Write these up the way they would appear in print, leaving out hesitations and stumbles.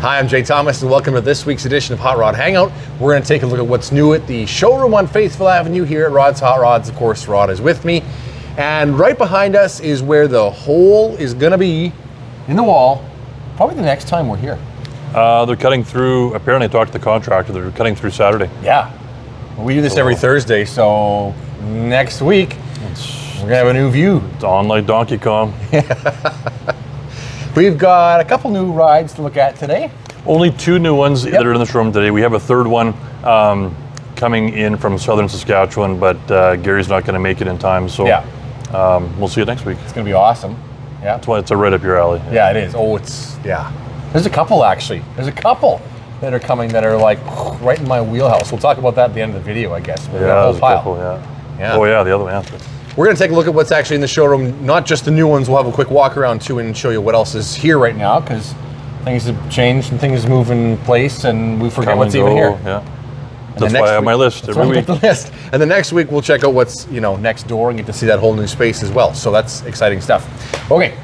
Hi, I'm Jay Thomas, and welcome to this week's edition of Hot Rod Hangout. We're going to take a look at what's new at the showroom on Faithfull Avenue here at Rods Hotrods. Of course, Rod is with me. And right behind us is where the hole is going to be in the wall, probably the next time we're here. They're cutting through, apparently I talked to the contractor, they're cutting through Saturday. Yeah. We do this every Thursday, so next week, we're going to have a new view. It's on like Donkey Kong. We've got a couple new rides to look at today. Only two new ones that are in the showroom today. We have a third one coming in from southern Saskatchewan, but Gary's not going to make it in time, so we'll see you next week. It's going to be awesome. Yeah. That's why it's right up your alley. Yeah, it is. Oh, There's a couple, actually. There's a couple that are coming that are like right in my wheelhouse. We'll talk about that at the end of the video, I guess. We've got a whole pile. Couple, yeah. Oh, yeah, the other one. We're going to take a look at what's actually in the showroom, not just the new ones. We'll have a quick walk around too and show you what else is here right now, because things have changed and things move in place and we forget what's even here. Yeah. That's why I have my list every week. The list. And the next week we'll check out what's next door and get to see that whole new space as well. So that's exciting stuff. Okay.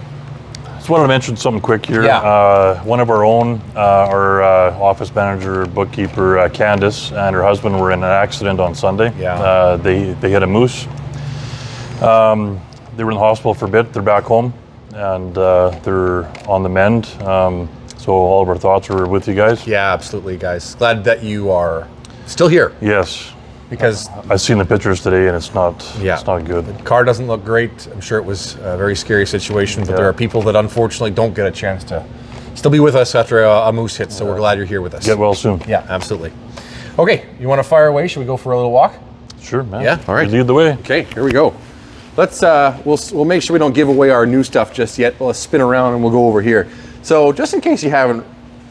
Just wanted to mention something quick here. Yeah. One of our own, our office manager, bookkeeper, Candace, and her husband were in an accident on Sunday. Yeah. They hit a moose. They were in the hospital for a bit. They're back home, and they're on the mend. So all of our thoughts are with you guys. Yeah, absolutely, guys. Glad that you are still here. Yes. Because I've seen the pictures today, and it's not good. The car doesn't look great. I'm sure it was a very scary situation, but there are people that unfortunately don't get a chance to still be with us after a moose hit, so we're glad you're here with us. Get well soon. Yeah, absolutely. Okay, you want to fire away? Should we go for a little walk? Sure, man. Yeah, all right. You lead the way. Okay, here we go. Let's we'll make sure we don't give away our new stuff just yet. Let's spin around and we'll go over here. So just in case you haven't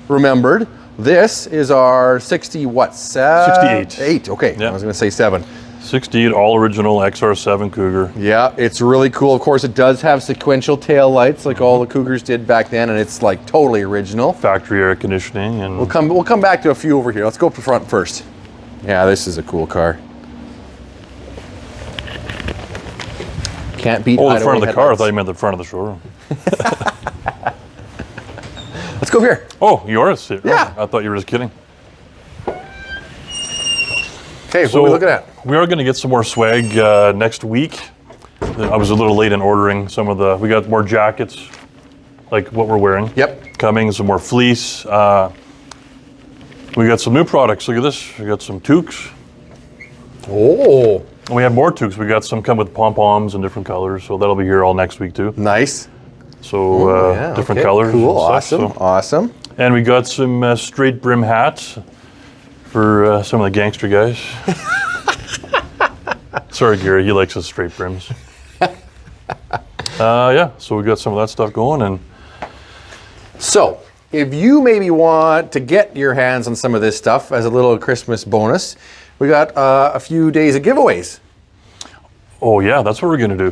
remembered, this is our 68. 8. Okay, Yep. I was going to say 7. 68 all original XR7 Cougar. Yeah, it's really cool. Of course, it does have sequential tail lights like all the Cougars did back then, and it's like totally original. Factory air conditioning, and We'll come back to a few over here. Let's go up the front first. Yeah, this is a cool car. Can't beat. the front of the car. I thought you meant the front of the showroom. Let's go here. Oh, yours? Yeah. I thought you were just kidding. Okay, what are we looking at? We are going to get some more swag next week. I was a little late in ordering some of we got more jackets, like what we're wearing. Yep. Coming, some more fleece. We got some new products. Look at this. We got some toques. Oh. And we have more toques. We got some come with pom-poms in different colors, so that'll be here all next week too. Nice. So different colors. Cool. And stuff, Awesome. Awesome. And we got some straight brim hats for some of the gangster guys. Sorry, Gary, he likes his straight brims. So we got some of that stuff going. And so, if you maybe want to get your hands on some of this stuff as a little Christmas bonus, we got a few days of giveaways. oh yeah, that's what we're gonna do.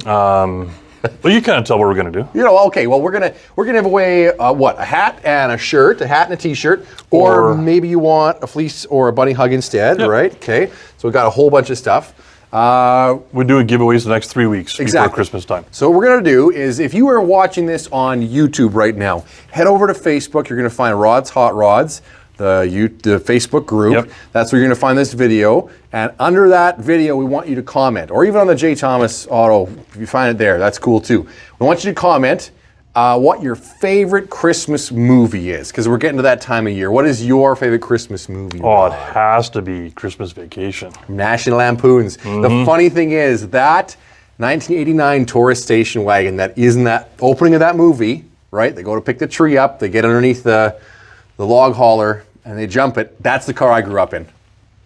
Well, you kind of tell what we're gonna do. Okay. Well, we're gonna give away a hat and a shirt, a hat and a T-shirt, or maybe you want a fleece or a bunny hug instead, right? Okay. So we've got a whole bunch of stuff. We're doing giveaways the next 3 weeks before Christmas time. So what we're gonna do is, if you are watching this on YouTube right now, head over to Facebook. You're gonna find Rods Hotrods, the Facebook group. Yep. That's where you're gonna find this video. And under that video, we want you to comment, or even on the J. Thomas Auto, if you find it there, that's cool too. We want you to comment what your favorite Christmas movie is, because we're getting to that time of year. What is your favorite Christmas movie? Oh, it has to be Christmas Vacation. National Lampoons. The funny thing is that 1989 tourist station wagon that is in that opening of that movie, right? They go to pick the tree up, they get underneath the log hauler, and they jump it. That's the car I grew up in.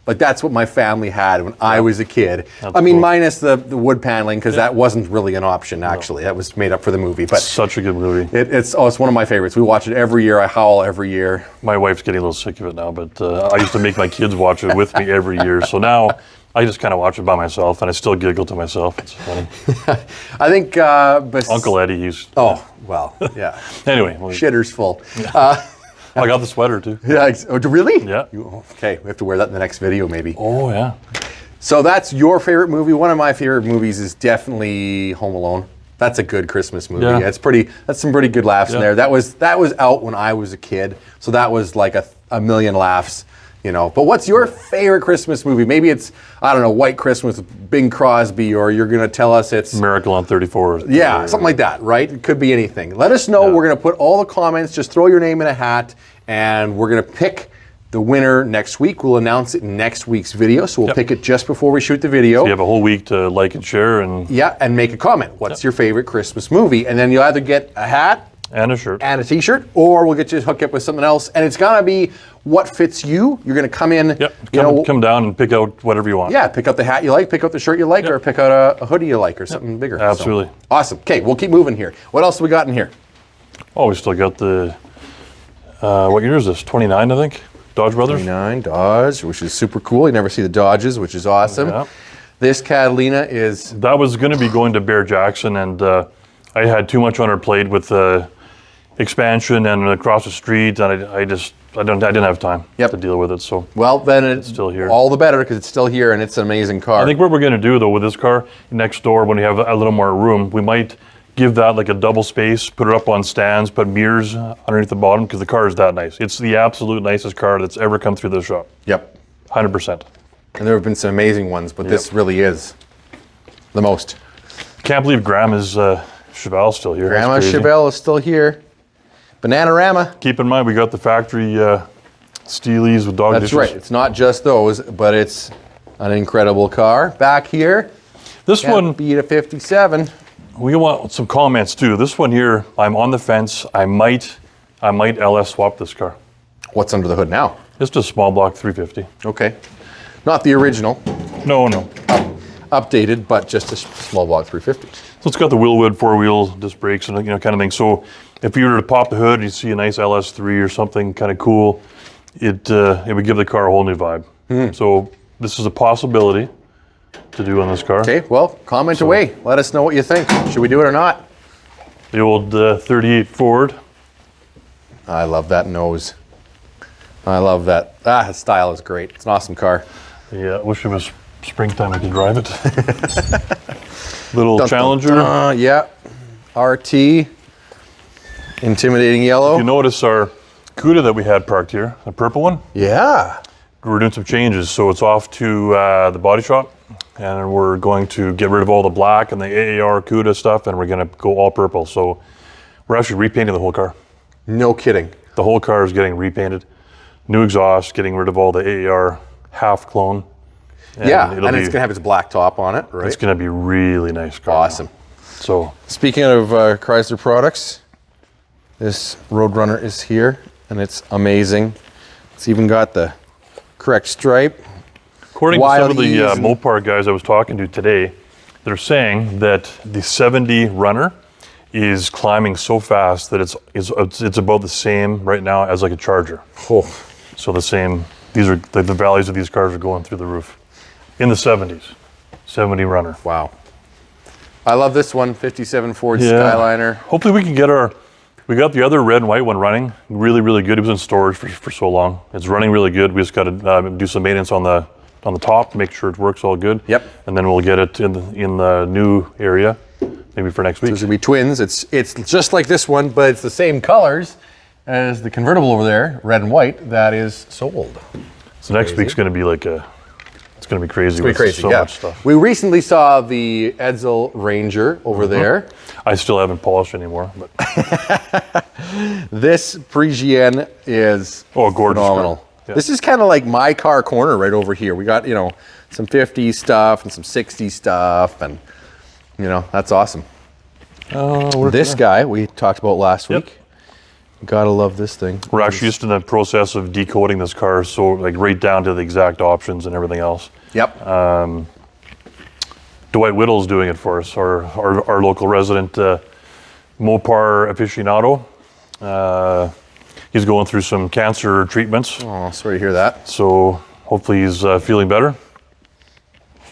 Like, that's what my family had when I was a kid. I mean, minus the wood paneling, because that wasn't really an option, actually. That was made up for the movie. But such a good movie. It's one of my favorites. We watch it every year. I howl every year. My wife's getting a little sick of it now, but I used to make my kids watch it with me every year. So now I just kind of watch it by myself, and I still giggle to myself. It's funny. I think Uncle Eddie, he's... Oh, well, yeah. Anyway. Shitter's full. I got the sweater too. Yeah. Oh, really? Yeah. Okay, we have to wear that in the next video, maybe. Oh, yeah. So that's your favorite movie. One of my favorite movies is definitely Home Alone. That's a good Christmas movie. Yeah. That's some pretty good laughs in Yeah. there. That was out when I was a kid, so that was like a million laughs, you know. But what's your favorite Christmas movie? Maybe it's, I don't know, White Christmas with Bing Crosby, or you're gonna tell us it's Miracle on 34th. Yeah, something like that, right? It could be anything. Let us know. We're gonna put all the comments. Just throw your name in a hat, and we're gonna pick the winner next week. We'll announce it in next week's video, so we'll pick it just before we shoot the video. So you have a whole week to like and share and and make a comment. What's your favorite Christmas movie? And then you'll either get a hat and a shirt and a t-shirt, or we'll get you hooked up with something else. And it's gonna be what fits you. You're gonna come in. Come down and pick out whatever you want. Yeah, pick out the hat you like, pick out the shirt you like, or pick out a hoodie you like, or something bigger. Absolutely. So, awesome. Okay, we'll keep moving here. What else have we got in here? Oh, we still got the, what year is this? 29, I think? Dodge Brothers? 29 Dodge, which is super cool. You never see the Dodges, which is awesome. Yeah. This Catalina is... That was going to be going to Bear Jackson, and I had too much on our plate with expansion and across the street, and I didn't have time to deal with it. So well, then it's still here. All the better, because it's still here, and it's an amazing car. I think what we're going to do, though, with this car next door, when we have a little more room, we might give that like a double space, put it up on stands, put mirrors underneath the bottom, because the car is that nice. It's the absolute nicest car that's ever come through the shop. Yep. 100%. And there have been some amazing ones, but this really is the most. Can't believe Grandma's Chevelle's still here. Grandma Chevelle is still here. Bananarama. Keep in mind, we got the factory Steelies with dog dishes. That's right. It's not just those, but it's an incredible car. Back here, this one beat a 57. We want some comments too. This one here, I'm on the fence. I might LS swap this car. What's under the hood now? It's just a small block 350. Okay. Not the original. No. Updated, but just a small block 350. So it's got the Willwood 4-wheel disc brakes and kind of thing. So if you were to pop the hood and you see a nice LS3 or something kind of cool, it would give the car a whole new vibe. So this is a possibility to do on this car. Okay, well, comment away. Let us know what you think. Should we do it or not? The old 38 Ford. I love that nose. I love that. That style is great. It's an awesome car. Yeah, I wish it was springtime I could drive it. Little Challenger. Yeah. RT. Intimidating yellow. You notice our Cuda that we had parked here, the purple one? Yeah. We're doing some changes, so it's off to the body shop, and we're going to get rid of all the black and the AAR Cuda stuff, and we're going to go all purple. So we're actually repainting the whole car. No kidding. The whole car is getting repainted. New exhaust, getting rid of all the AAR half clone. And it's going to have its black top on it, right? It's going to be really nice car. Awesome. So speaking of Chrysler products, this Roadrunner is here, and it's amazing. It's even got the correct stripe. According to some of the Mopar guys I was talking to today, they're saying that the 70 Runner is climbing so fast that it's about the same right now as like a Charger. Oh. So the same, these are the values of these cars are going through the roof. In the 70s, 70 Runner. Wow. I love this one, 57 Ford Skyliner. Hopefully we can get we got the other red and white one running really, really good. It was in storage for so long. It's running really good. We just got to do some maintenance on the top, make sure it works all good. Yep. And then we'll get it in the new area, maybe for next week. So it's gonna be twins. It's just like this one, but it's the same colors as the convertible over there, red and white, that is sold. So next week's going to be like it's going to be crazy. It's going to be crazy, so much stuff. We recently saw the Edsel Ranger over there. I still haven't polished anymore, but this Parisienne is gorgeous phenomenal. Yeah. This is kind of like my car corner right over here. We got, some 50s stuff and some 60s stuff, and that's awesome. This guy we talked about last week. Gotta love this thing. We're actually just in the process of decoding this car, so like right down to the exact options and everything else. Yep. Dwight Whittle's doing it for us, our local resident Mopar aficionado. He's going through some cancer treatments. Oh, sorry to hear that. So hopefully he's feeling better.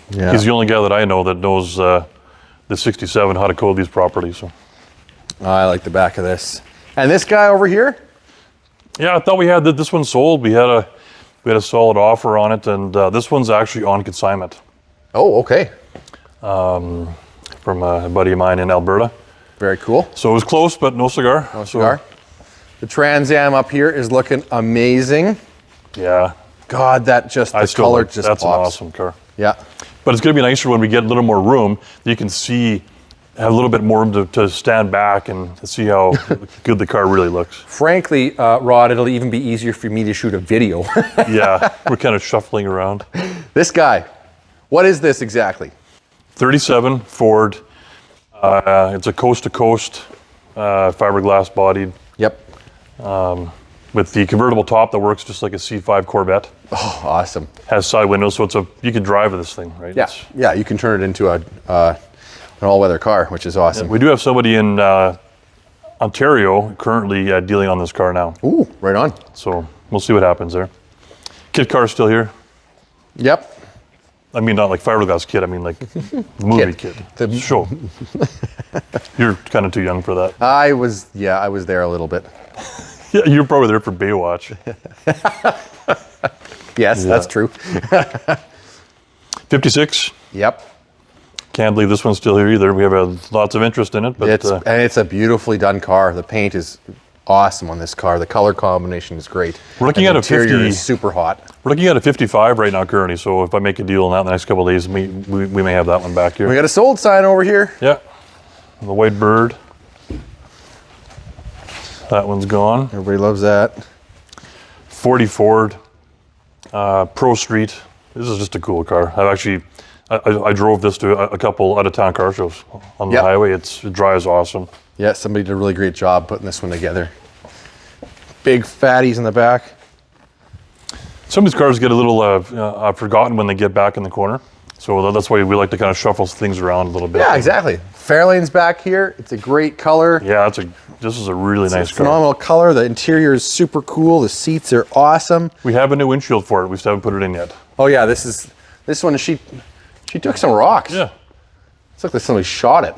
Yeah. He's the only guy that I know that knows the 67 how to code these properly. So I like the back of this. And this guy over here? Yeah, I thought we had this one sold. We had a solid offer on it, and this one's actually on consignment. Oh, okay. From from a buddy of mine in Alberta. Very cool. So it was close, but no cigar. No cigar. The Trans Am up here is looking amazing. Yeah. God, that just, the color just that's pops. an awesome car. Yeah. But it's going to be nicer when we get a little more room. You can see, have a little bit more room to stand back and to see how good the car really looks. Frankly, Rod, it'll even be easier for me to shoot a video. Yeah, we're kind of shuffling around. This guy, what is this exactly? 37 Ford. It's a coast-to-coast fiberglass bodied. Yep. With the convertible top that works just like a C5 Corvette. Oh, awesome. Has side windows, so you can drive this thing, right? Yeah, yeah, you can turn it into an all-weather car, which is awesome. We do have somebody in Ontario currently dealing on this car now. Ooh, right on. So we'll see what happens there. Kit car's still here. Yep. I mean, not like fiberglass kit. I mean, like the movie kit. The show. You're kind of too young for that. I was there a little bit. Yeah, you're probably there for Baywatch. Yes, that's true. 56. Yep. Can't believe this one's still here either. We have lots of interest in it. But and it's a beautifully done car. The paint is awesome on this car. The color combination is great. We're looking at a 50. Interior is super hot. We're looking at a 55 right now currently. So if I make a deal on that in the next couple of days, we may have that one back here. We got a sold sign over here. Yeah. The white bird. That one's gone. Everybody loves that. 40 Ford, Pro Street. This is just a cool car. I drove this to a couple out-of-town car shows on the highway. It drives awesome. Yeah, somebody did a really great job putting this one together. Big fatties in the back. Some of these cars get a little forgotten when they get back in the corner. So that's why we like to kind of shuffle things around a little bit. Yeah, exactly. Fairlane's back here. It's a great color. Yeah, this is a really nice car. Phenomenal color. The interior is super cool. The seats are awesome. We have a new windshield for it. We still haven't put it in yet. Oh yeah, this one. She took some rocks. Yeah. It's like somebody shot it.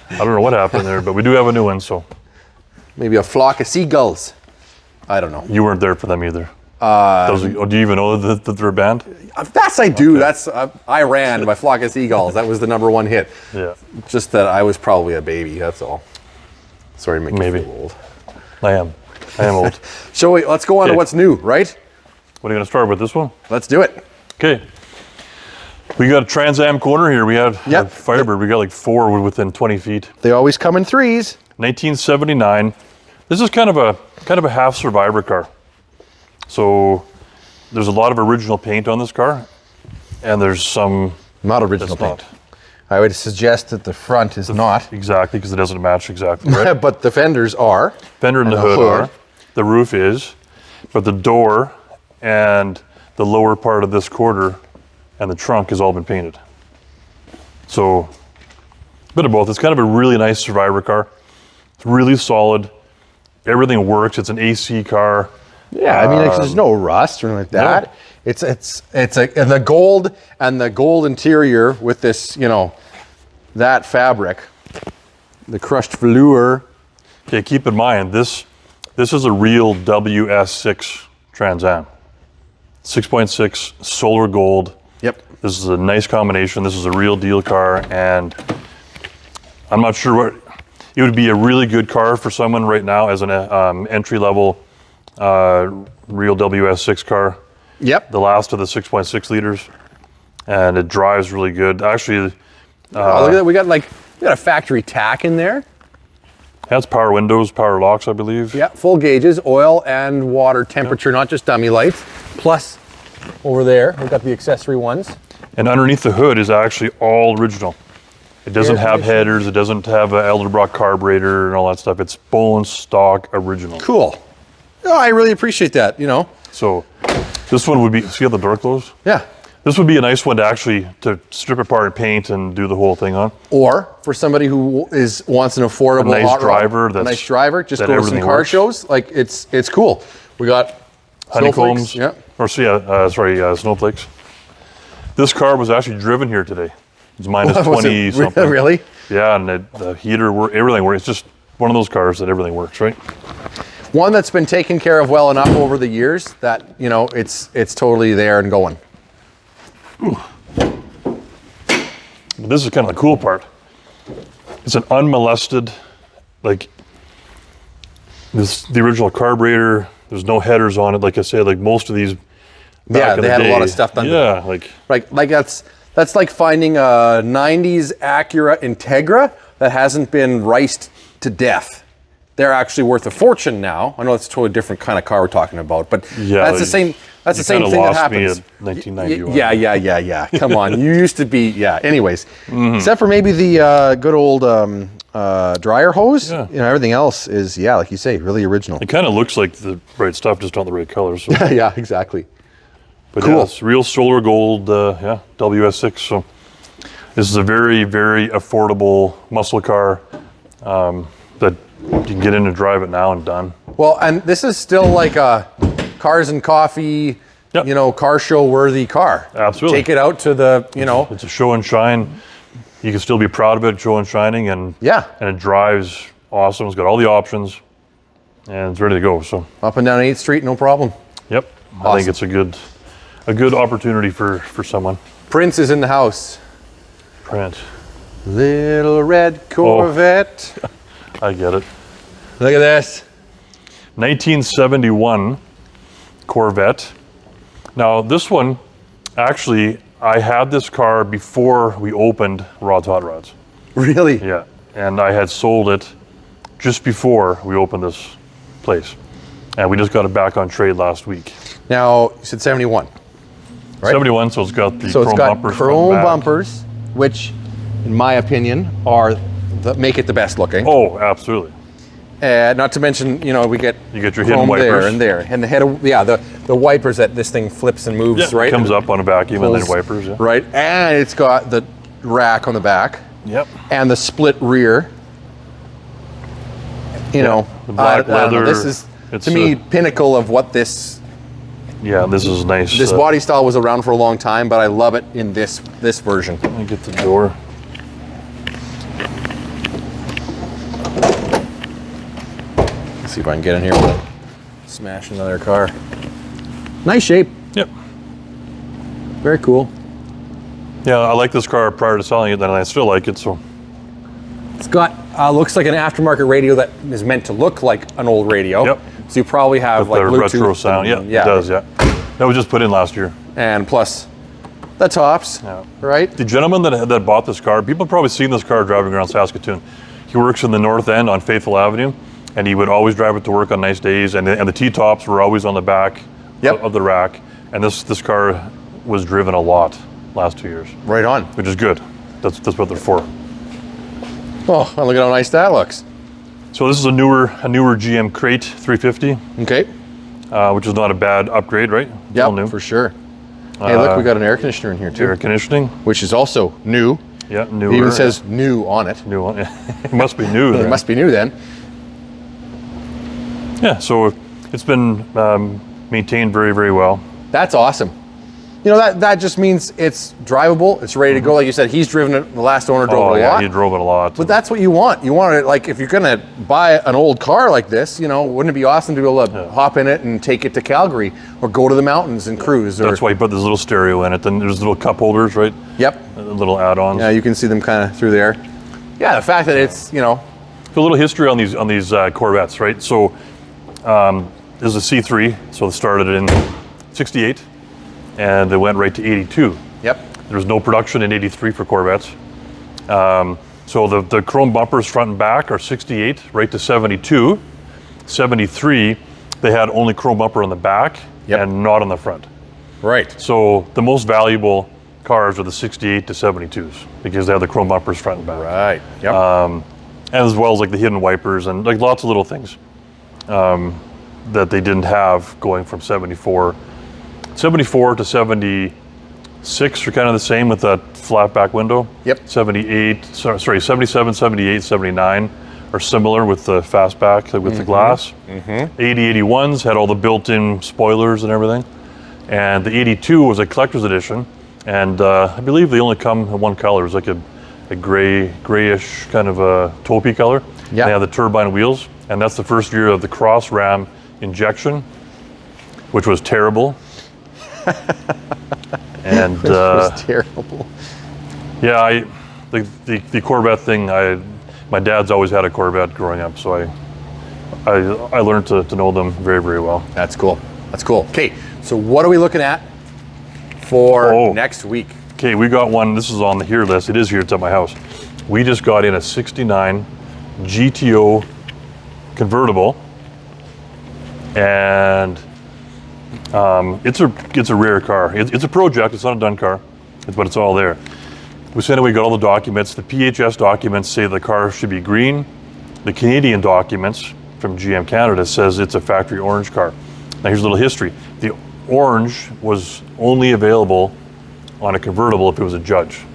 I don't know what happened there, but we do have a new one. So maybe a flock of seagulls. I don't know. You weren't there for them either. Do you even know that they're a band? Yes, I do. That's I ran by Flock of Seagulls. That was the #1 hit. Yeah. Just that I was probably a baby. That's all. Sorry to make you feel old. I am old. So wait, let's go on to what's new, right? What are you going to start with? This one? Let's do it. Okay. We got a Trans Am corner here. We had a Firebird. We got like 4 within 20 feet. They always come in threes. 1979. This is kind of a half survivor car. So there's a lot of original paint on this car, and there's some not original paint. I would suggest that the front is not. Exactly, because it doesn't match exactly, right? But the fenders are. Fender and the hood are. The roof is. But the door and the lower part of this quarter and the trunk has all been painted. So a bit of both. It's kind of a really nice survivor car. It's really solid. Everything works. It's an AC car. Yeah, I mean, there's no rust or anything like that. No. It's and the gold interior with this, that fabric, the crushed velour. Okay, keep in mind this is a real WS6 Trans Am, 6.6 solar gold. Yep. This is a nice combination. This is a real deal car, and I'm not sure what it would be a really good car for someone right now as an entry level. Real WS6 car. Yep. The last of the 6.6 liters, and it drives really good. Actually, look at that. We got a factory tack in there. Has power windows, power locks, I believe. Yeah, full gauges, oil and water temperature, not just dummy lights. Plus, over there, we've got the accessory ones. And underneath the hood is actually all original. It doesn't have headers. It doesn't have an Elderbrock carburetor and all that stuff. It's bone stock original. Cool. Oh, I really appreciate that, So this one would be, see how the door closed? Yeah. This would be a nice one to strip apart and paint and do the whole thing on. Or for somebody who wants an affordable nice driver, just go to some car shows. It's cool. We got honeycombs. Yeah. Or snowflakes. This car was actually driven here today. It's minus 20 something. Really? Yeah, and the heater, everything works. It's just one of those cars that everything works, right? One that's been taken care of well enough over the years that, it's totally there and going. This is kind of the cool part. It's an unmolested, like the original carburetor. There's no headers on it. Like I said, like most of these. Yeah, they had a lot of stuff done. Yeah, like that's like finding a '90s Acura Integra that hasn't been riced to death. They're actually worth a fortune now. I know it's a totally different kind of car we're talking about, but that's the same. That's the same thing that happens. Me at 1991. Yeah. Come on, you used to be. Yeah. Anyways, except for maybe the good old dryer hose. Yeah. Everything else is like you say, really original. It kind of looks like the right stuff, just not the right color. So. Yeah, exactly. But cool. Yeah, it's real solar gold. WS6. So this is a very, very affordable muscle car that you can get in and drive it now and done. Well, and this is still like a cars and coffee, car show worthy car. Absolutely. Take it out to the, It's a show and shine. You can still be proud of it, show and shining, and it drives awesome. It's got all the options, and it's ready to go. So up and down 8th Street, no problem. Yep. Awesome. I think it's a good opportunity for someone. Prince is in the house. Prince. Little red Corvette. Oh. I get it. Look at this. 1971 Corvette. Now this one, actually, I had this car before we opened Rods Hotrods. Really? Yeah, and I had sold it just before we opened this place. And we just got it back on trade last week. Now, you said 71, right? 71, so it's got the chrome bumpers. Chrome bumpers, which, in my opinion, make it the best looking. Oh, absolutely. Not to mention, we get you get your hidden wipers there, and the head of the wipers that this thing flips and moves, right? It comes up on a vacuum and then wipers, right? And it's got the rack on the back, and the split rear. The black leather. This is to me pinnacle of what this. Yeah, this is nice. This body style was around for a long time, but I love it in this version. Let me get the door. See if I can get in here without smashing another car. Nice shape. Yep. Very cool. Yeah, I like this car prior to selling it, and I still like it. So it's got looks like an aftermarket radio that is meant to look like an old radio. Yep. So you probably have with like the Bluetooth retro sound. Yeah, it does. Yeah. That was just put in last year. And plus, the tops. Yeah. Right. The gentleman that bought this car, people have probably seen this car driving around Saskatoon. He works in the north end on Faithfull Avenue. And he would always drive it to work on nice days, and the T-tops were always on the back of the rack. And this car was driven a lot last 2 years. Right on. Which is good. That's what they're for. Oh, and look at how nice that looks. So this is a newer GM Crate 350. Okay. Which is not a bad upgrade, right? Yeah, new. for sure. Hey, look, we got an air conditioner in here too. Air conditioning. Which is also new. Yeah, newer. It even says new on it. New on it. It must be new. It must be new then. Yeah, so it's been maintained very, very well. That's awesome. That just means it's drivable, it's ready to go. Like you said, he's driven it, the last owner drove it a lot. He drove it a lot. But that's what you want. You want it, like, if you're gonna buy an old car like this, wouldn't it be awesome to be able to hop in it and take it to Calgary or go to the mountains and cruise? That's why you put this little stereo in it. Then there's little cup holders, right? Yep. Little add-ons. Yeah, you can see them kind of through there. Yeah, the fact that it's, A little history on these Corvettes, right? So this is a C3, so it started in 68, and they went right to 82. Yep. There was no production in 83 for Corvettes. So the chrome bumpers front and back are 68, right to 72. 73, they had only chrome bumper on the back and not on the front. Right. So the most valuable cars are the 68 to 72s because they have the chrome bumpers front and back. Right. Yep. As well as like the hidden wipers and like lots of little things that they didn't have going from 74 to 76 are kind of the same with that flat back window. Yep. 77, 78, 79 are similar with the fastback with the glass. 80, 81s had all the built-in spoilers and everything. And the 82 was a collector's edition. And I believe they only come in one color. It was like a grayish kind of a taupey color. Yeah. They had the turbine wheels. And that's the first year of the cross ram injection, which was terrible. And it was terrible. Yeah, the Corvette thing, my dad's always had a Corvette growing up, so I learned to know them very, very well. That's cool. That's cool. Okay, so what are we looking at for next week? Okay, we got one. This is on the here list. It is here. It's at my house. We just got in a '69 GTO convertible, and it's a rare car. It's a project. It's not a done car, but it's all there. We sent away, got all the documents. The PHS documents say the car should be green. The Canadian documents from GM Canada says it's a factory orange car. Now here's a little history. The orange was only available on a convertible if it was a Judge.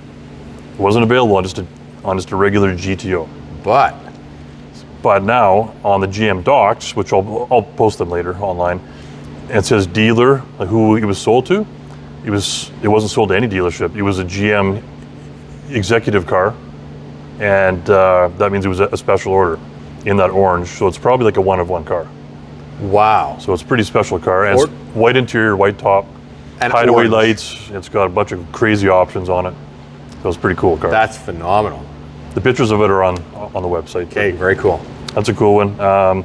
It wasn't available on just a regular GTO. But now on the GM docs, which I'll post them later online, it says dealer, who it was sold to. It wasn't sold to any dealership. It was a GM executive car, and that means it was a special order in that orange. So it's probably like a one of one car. Wow. So it's a pretty special car, and it's white interior, white top, and hideaway lights. It's got a bunch of crazy options on it. So it's a pretty cool car. That's phenomenal. The pictures of it are on the website. Okay, very cool. That's a cool one. The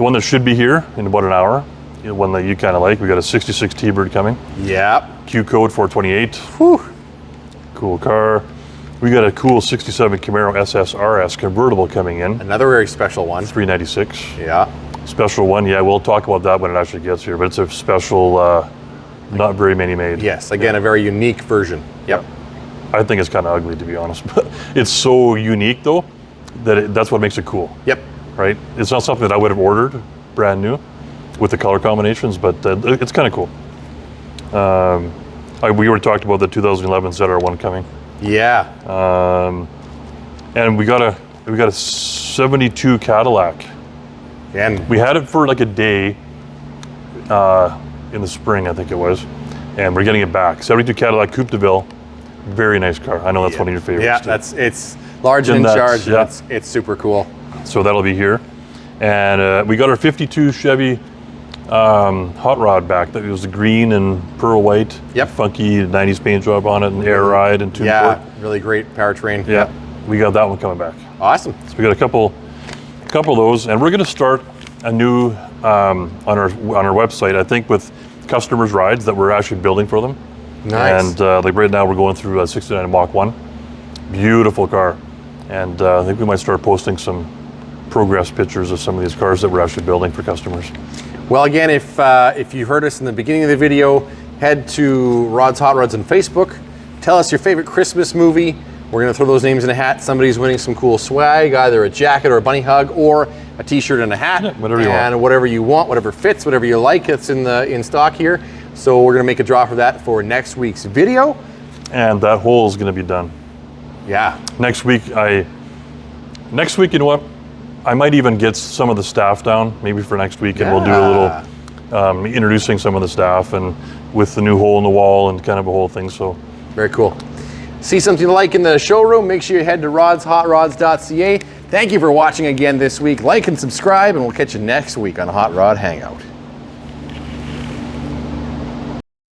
one that should be here in about an hour, one that you kind of like. We got a '66 T-Bird coming. Yep. Q code 428. Whew. Cool car. We got a cool '67 Camaro SSRS convertible coming in. Another very special one. 396. Yeah. Special one. Yeah, we'll talk about that when it actually gets here. But it's a special, not very many made. Yes. Again, a very unique version. Yep. I think it's kind of ugly, to be honest. But it's so unique, though, that that's what makes it cool. Yep. Right? It's not something that I would have ordered brand new with the color combinations, but it's kind of cool. We already talked about the 2011 ZR1 coming. Yeah. And we got a 72 Cadillac. And We had it for like a day in the spring, I think it was, and we're getting it back. 72 Cadillac Coupe de Ville, very nice car. I know that's one of your favorites. Yeah, too. it's large and in charge. Yeah. It's super cool. So that'll be here, and we got our '52 Chevy hot rod back. That was the green and pearl white. Yep. Funky '90s paint job on it, and air ride and tune Yeah, port. really great powertrain. Yeah, we got that one coming back. Awesome. So we got a couple of those, and we're going to start a new on our website. I think with customers' rides that we're actually building for them. Nice. And like right now, we're going through a '69 Mach 1, beautiful car, and I think we might start posting some progress pictures of some of these cars that we're actually building for customers. Well, again, if you heard us in the beginning of the video, head to Rods Hotrods on Facebook. Tell us your favorite Christmas movie. We're going to throw those names in a hat. Somebody's winning some cool swag, either a jacket or a bunny hug, or a T-shirt and a hat. Yeah, whatever you want. And whatever you want, whatever fits, whatever you like, it's in stock here. So we're going to make a draw for that for next week's video. And that hole is going to be done. Yeah. Next week, you know what? I might even get some of the staff down, maybe for next week, and we'll do a little introducing some of the staff and with the new hole in the wall and kind of a whole thing. So very cool. See something you like in the showroom, make sure you head to rodshotrods.ca. Thank you for watching again this week. Like and subscribe, and we'll catch you next week on Hot Rod Hangout.